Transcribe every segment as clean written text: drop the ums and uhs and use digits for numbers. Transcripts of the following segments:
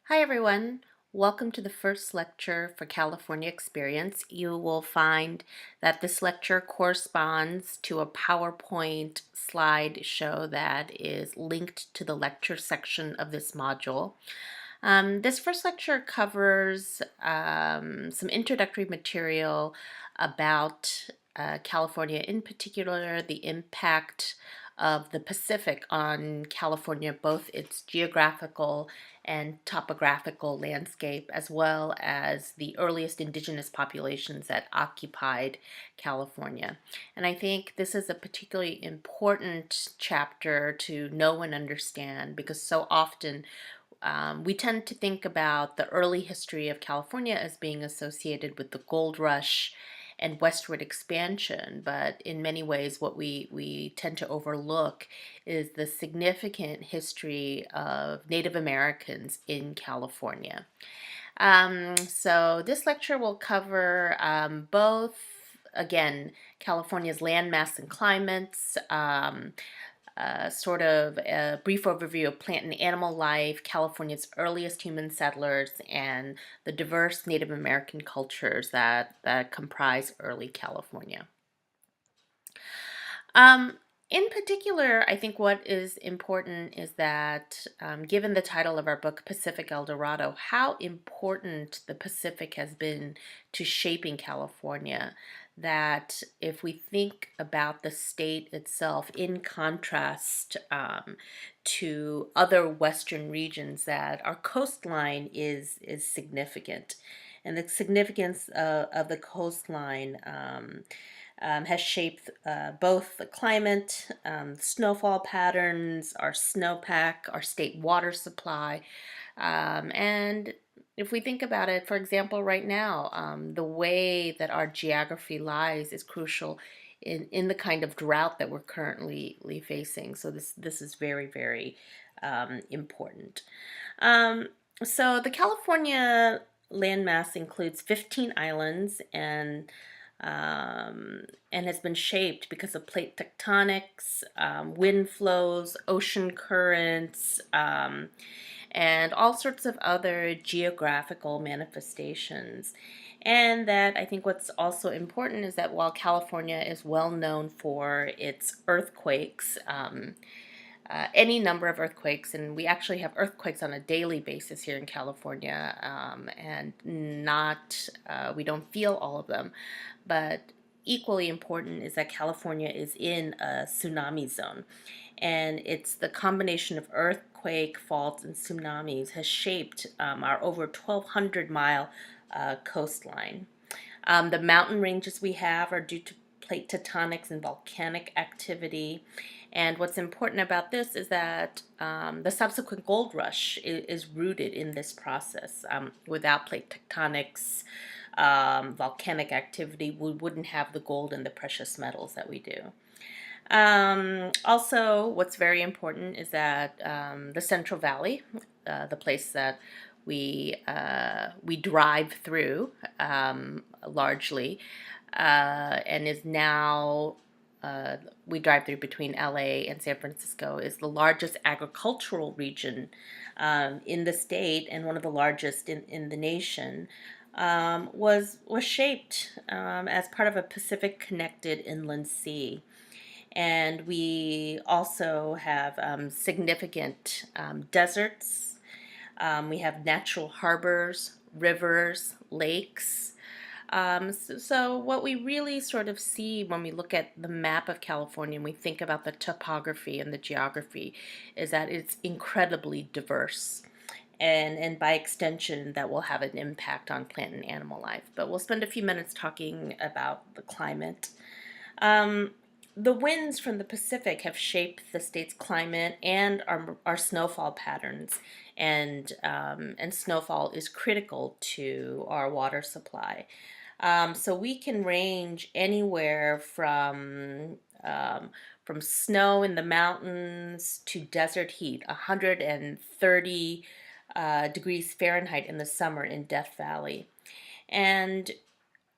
Hi everyone, welcome to the first lecture for California Experience. You will find that this lecture corresponds to a PowerPoint slideshow that is linked to the lecture section of this module. This first lecture covers some introductory material about California, in particular the impact of the Pacific on California, both its geographical and topographical landscape, as well as the earliest indigenous populations that occupied California. And I think this is a particularly important chapter to know and understand because so often we tend to think about the early history of California as being associated with the gold rush and westward expansion, but in many ways what we tend to overlook is the significant history of Native Americans in California. So this lecture will cover both, again, California's landmass and climates, sort of a brief overview of plant and animal life, California's earliest human settlers, and the diverse Native American cultures that comprise early California. In particular, I think what is important is that, given the title of our book, Pacific El Dorado, how important the Pacific has been to shaping California. That if we think about the state itself in contrast to other Western regions, that our coastline is significant. And the significance of the coastline has shaped both the climate, snowfall patterns, our snowpack, our state water supply. And if we think about it, for example, right now, the way that our geography lies is crucial in the kind of drought that we're currently facing. So this is very, very important. So the California landmass includes 15 islands and has been shaped because of plate tectonics, wind flows, ocean currents, and all sorts of other geographical manifestations. And that I think what's also important is that while California is well known for its earthquakes, any number of earthquakes, and we actually have earthquakes on a daily basis here in California, and we don't feel all of them. But equally important is that California is in a tsunami zone, and it's the combination of earthquake, faults, and tsunamis has shaped our over 1,200-mile coastline. The mountain ranges we have are due to plate tectonics and volcanic activity. And what's important about this is that the subsequent gold rush is rooted in this process. Without plate tectonics, volcanic activity, we wouldn't have the gold and the precious metals that we do. Also, what's very important is that the Central Valley, the place that we drive through largely, and is now we drive through between LA and San Francisco, is the largest agricultural region in the state and one of the largest in the nation. Was shaped as part of a Pacific connected inland sea. And we also have significant deserts. We have natural harbors, rivers, lakes. So what we really sort of see when we look at the map of California and we think about the topography and the geography is that it's incredibly diverse. And by extension, that will have an impact on plant and animal life. But we'll spend a few minutes talking about the climate. The winds from the Pacific have shaped the state's climate and our snowfall patterns, and snowfall is critical to our water supply. So we can range anywhere from snow in the mountains to desert heat, 130 degrees Fahrenheit in the summer in Death Valley. And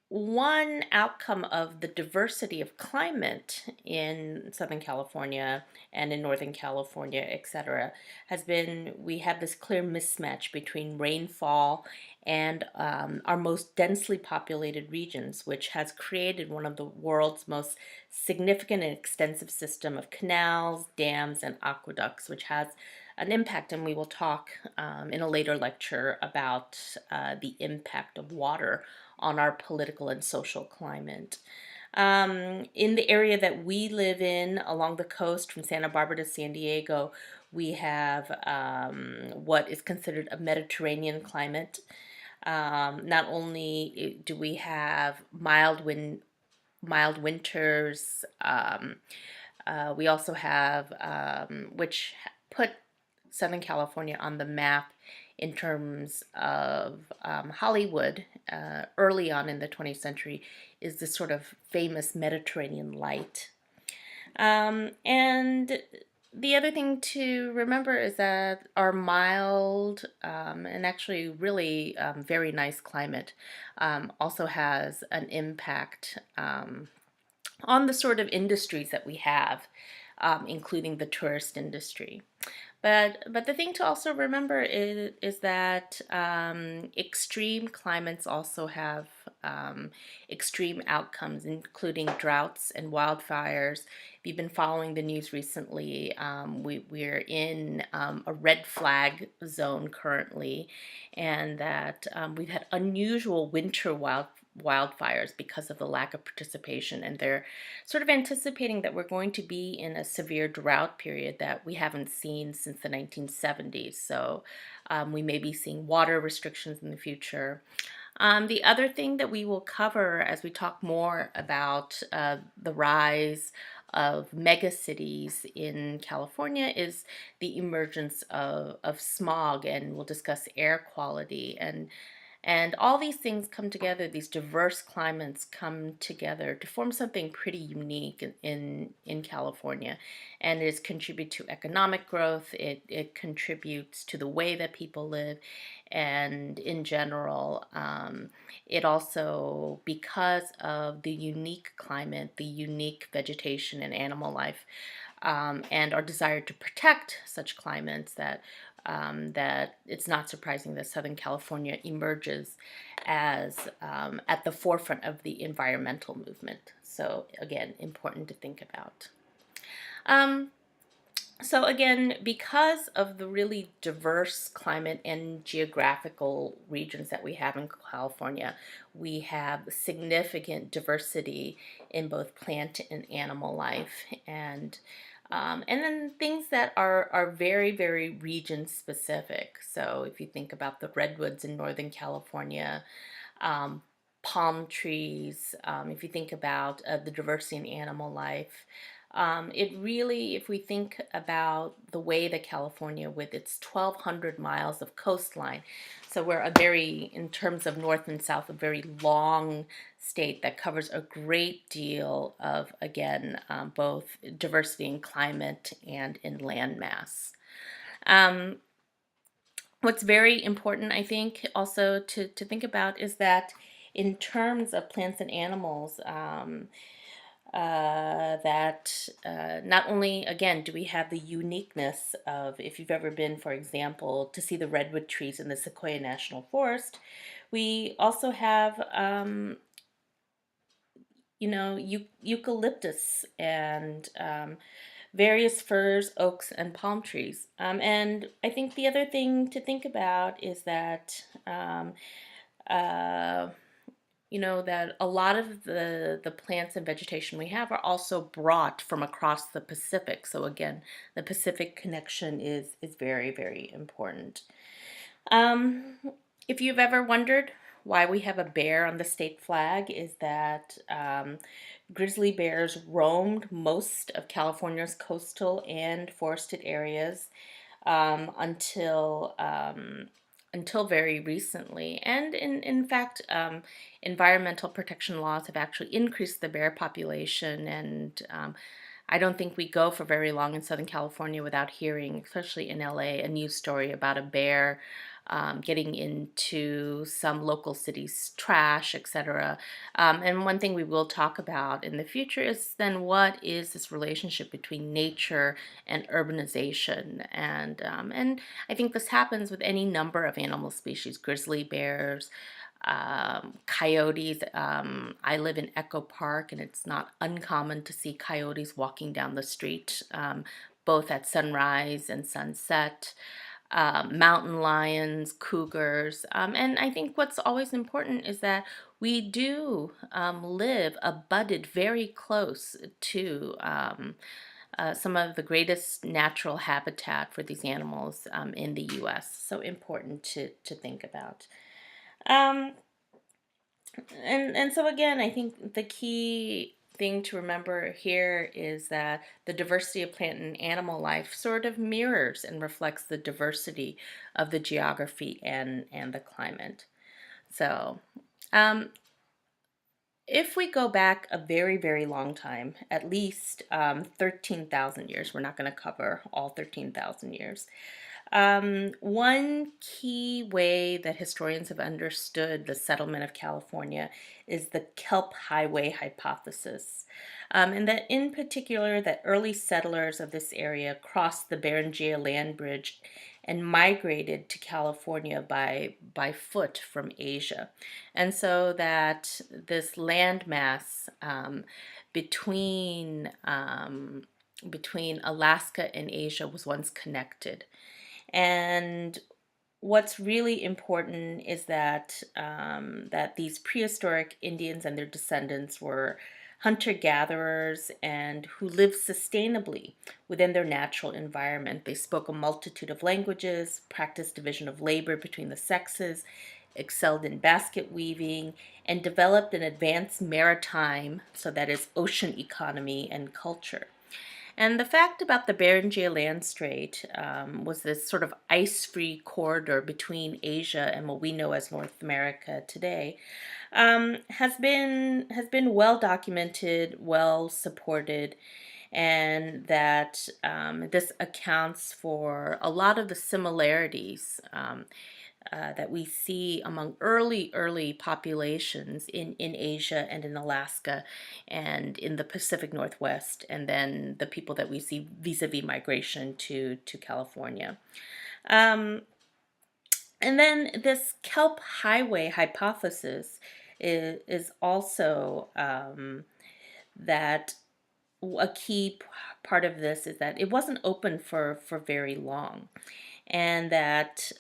one outcome of the diversity of climate in Southern California and in Northern California, etc., has been we have this clear mismatch between rainfall and our most densely populated regions, which has created one of the world's most significant and extensive system of canals, dams, and aqueducts, which has an impact, and we will talk in a later lecture about the impact of water on our political and social climate. In the area that we live in along the coast from Santa Barbara to San Diego, we have what is considered a Mediterranean climate. Not only do we have mild winters, we also have, which put Southern California on the map in terms of Hollywood early on in the 20th century, is this sort of famous Mediterranean light. And the other thing to remember is that our mild and actually really very nice climate also has an impact on the sort of industries that we have, including the tourist industry. But the thing to also remember is that extreme climates also have extreme outcomes, including droughts and wildfires. If you've been following the news recently, we're in a red flag zone currently, and that we've had unusual winter wildfires because of the lack of participation, and they're sort of anticipating that we're going to be in a severe drought period that we haven't seen since the 1970s. So we may be seeing water restrictions in the future. The other thing that we will cover as we talk more about the rise of megacities in California is the emergence of smog, and we'll discuss air quality. And all these things come together, these diverse climates come together to form something pretty unique in California. And it contributes to economic growth, it contributes to the way that people live, and in general, it also, because of the unique climate, the unique vegetation and animal life, and our desire to protect such climates, that it's not surprising that Southern California emerges as at the forefront of the environmental movement. So again, important to think about. Um, so again, because of the really diverse climate and geographical regions that we have in California, we have significant diversity in both plant and animal life, and then things that are very, very region specific. So if you think about the redwoods in Northern California, um, palm trees, if you think about the diversity in animal life, it really, if we think about the way that California, with its 1,200 miles of coastline, so we're a very, in terms of north and south, a very long state that covers a great deal of, again, both diversity in climate and in land mass. Um, what's very important, I think, also to think about is that in terms of plants and animals, that not only, again, do we have the uniqueness of, if you've ever been, for example, to see the redwood trees in the Sequoia National Forest, we also have, eucalyptus and various firs, oaks, and palm trees. And I think the other thing to think about is that uh, that a lot of the plants and vegetation we have are also brought from across the Pacific. So again, the Pacific connection is very, very important. Um, if you've ever wondered why we have a bear on the state flag, is that grizzly bears roamed most of California's coastal and forested areas until very recently. And in fact, environmental protection laws have actually increased the bear population. And I don't think we go for very long in Southern California without hearing, especially in LA, a news story about a bear getting into some local cities' trash, etc. And one thing we will talk about in the future is then what is this relationship between nature and urbanization? And I think this happens with any number of animal species, grizzly bears, coyotes. I live in Echo Park, and it's not uncommon to see coyotes walking down the street, both at sunrise and sunset. Mountain lions, cougars. And I think what's always important is that we do live abutted very close to some of the greatest natural habitat for these animals in the US. So important to think about. Um, and so again, I think the key thing to remember here is that the diversity of plant and animal life sort of mirrors and reflects the diversity of the geography and the climate. So, um, if we go back a very, very long time, at least 13,000 years, we're not going to cover all 13,000 years. One key way that historians have understood the settlement of California is the Kelp Highway hypothesis. And that in particular, that early settlers of this area crossed the Beringia land bridge and migrated to California by foot from Asia. And so that this landmass between, between Alaska and Asia was once connected. And what's really important is that that these prehistoric Indians and their descendants were hunter-gatherers and who lived sustainably within their natural environment. They spoke a multitude of languages, practiced division of labor between the sexes, excelled in basket weaving, and developed an advanced maritime, so that is ocean economy and culture. And the fact about the Beringia Land Strait was this sort of ice-free corridor between Asia and what we know as North America today, has been well documented, well supported, and that this accounts for a lot of the similarities that we see among early populations in Asia and in Alaska and in the Pacific Northwest, and then the people that we see vis-a-vis migration to California. Um, and then this Kelp Highway hypothesis is also that a key part of this is that it wasn't open for very long, and that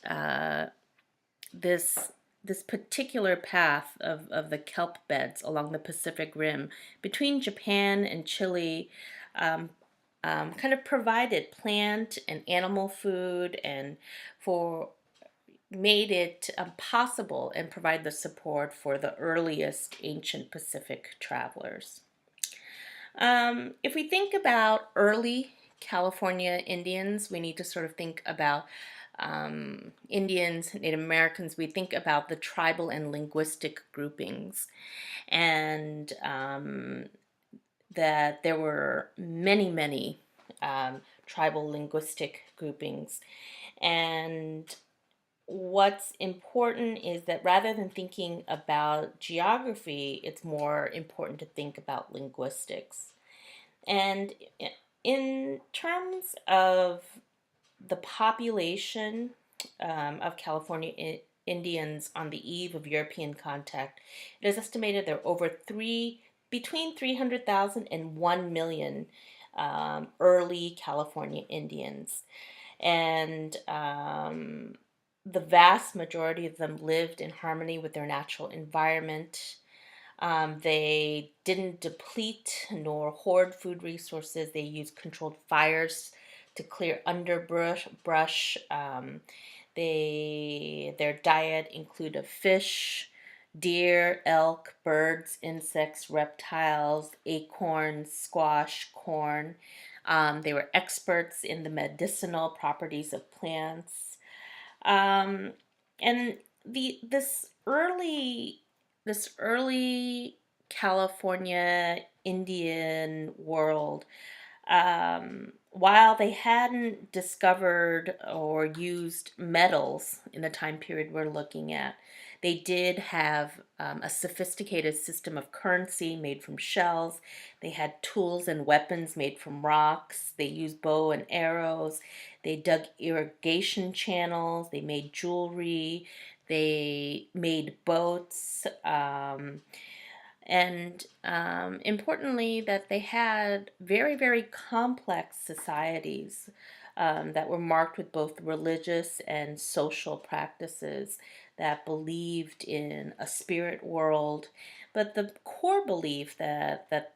this this particular path of the kelp beds along the Pacific Rim between Japan and Chile kind of provided plant and animal food and for made it possible and provide the support for the earliest ancient Pacific travelers. If we think about early California Indians, we need to sort of think about Indians, Native Americans. We think about the tribal and linguistic groupings, and that there were many tribal linguistic groupings. And what's important is that rather than thinking about geography, it's more important to think about linguistics. And in terms of the population of California Indians on the eve of European contact, it is estimated there are between 300,000 and 1 million early California Indians. And the vast majority of them lived in harmony with their natural environment. They didn't deplete nor hoard food resources. They used controlled fires to clear underbrush. Their diet included fish, deer, elk, birds, insects, reptiles, acorns, squash, corn. They were experts in the medicinal properties of plants. Um, and the this early California Indian world While they hadn't discovered or used metals in the time period we're looking at, they did have a sophisticated system of currency made from shells. They had tools and weapons made from rocks. They used bow and arrows. They dug irrigation channels. They made jewelry. They made boats. And importantly, that they had very, very complex societies that were marked with both religious and social practices that believed in a spirit world. But the core belief that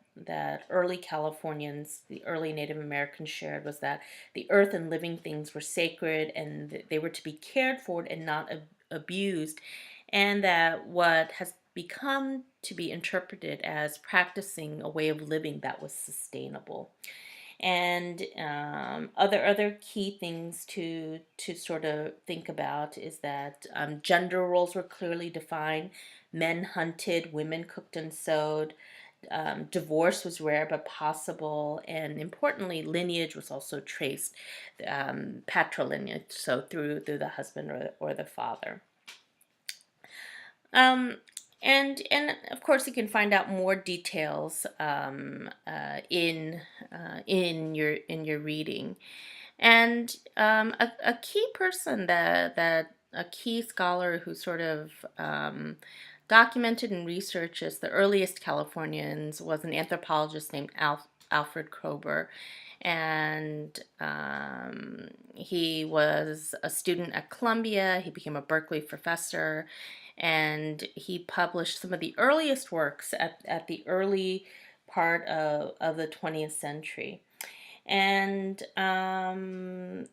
early Californians, the early Native Americans shared was that the earth and living things were sacred and they were to be cared for and not abused, and that what has become to be interpreted as practicing a way of living that was sustainable. And other key things to sort of think about is that gender roles were clearly defined. Men hunted, women cooked and sewed. Divorce was rare but possible, and importantly, lineage was also traced, patrilineage, so through the husband or the father. Um, and of course, you can find out more details in your reading. And a key person that a key scholar who sort of documented and researches the earliest Californians was an anthropologist named Alfred Kroeber. And he was a student at Columbia. He became a Berkeley professor, and he published some of the earliest works at the early part of the 20th century. And and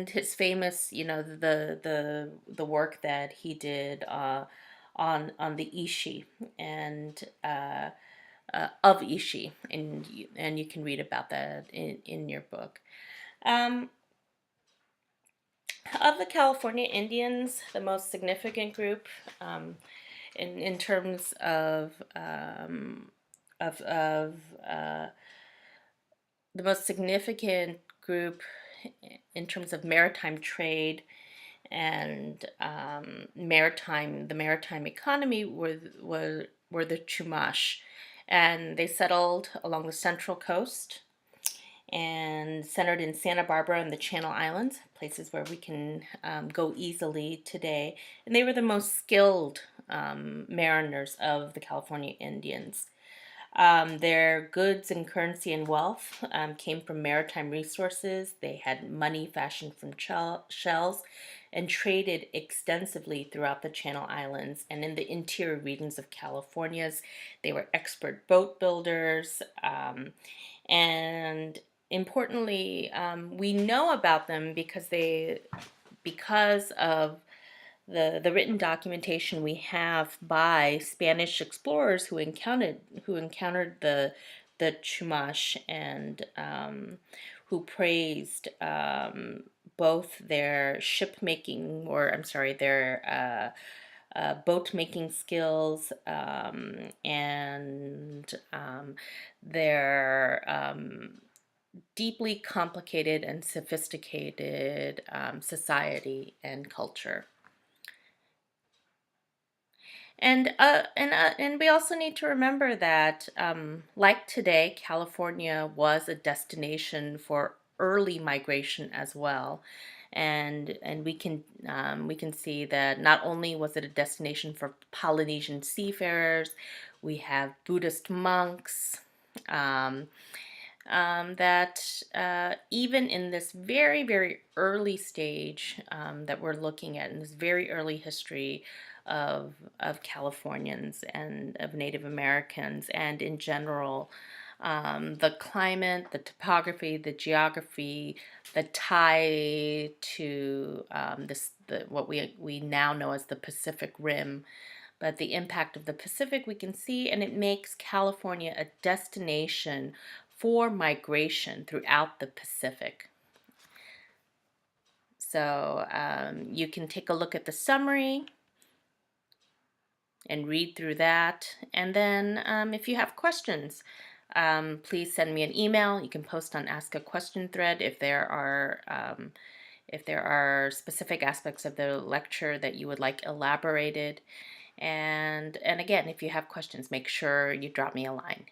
his famous, the work that he did on the Ishi and of Ishi, and you can read about that in your book. Um, of the California Indians, the most significant group in terms of the most significant group in terms of maritime trade and the maritime economy were the Chumash, and they settled along the central coast and centered in Santa Barbara and the Channel Islands, places where we can go easily today. And they were the most skilled mariners of the California Indians. Their goods and currency and wealth came from maritime resources. They had money fashioned from shells and traded extensively throughout the Channel Islands and in the interior regions of California's. They were expert boat builders, and importantly, we know about them because of the written documentation we have by Spanish explorers who encountered the Chumash, and who praised both their ship making, or I'm sorry, their boat making skills, and their deeply complicated and sophisticated society and culture. And we also need to remember that, like today, California was a destination for early migration as well, and we can see that not only was it a destination for Polynesian seafarers, we have Buddhist monks. Um, that even in this very, very early stage that we're looking at, in this very early history of Californians and of Native Americans, and in general, the climate, the topography, the geography, the tie to what we now know as the Pacific Rim, but the impact of the Pacific we can see, and it makes California a destination for migration throughout the Pacific. So you can take a look at the summary and read through that. And then if you have questions, Please send me an email. You can post on Ask a Question thread if there are specific aspects of the lecture that you would like elaborated. And again, if you have questions, make sure you drop me a line.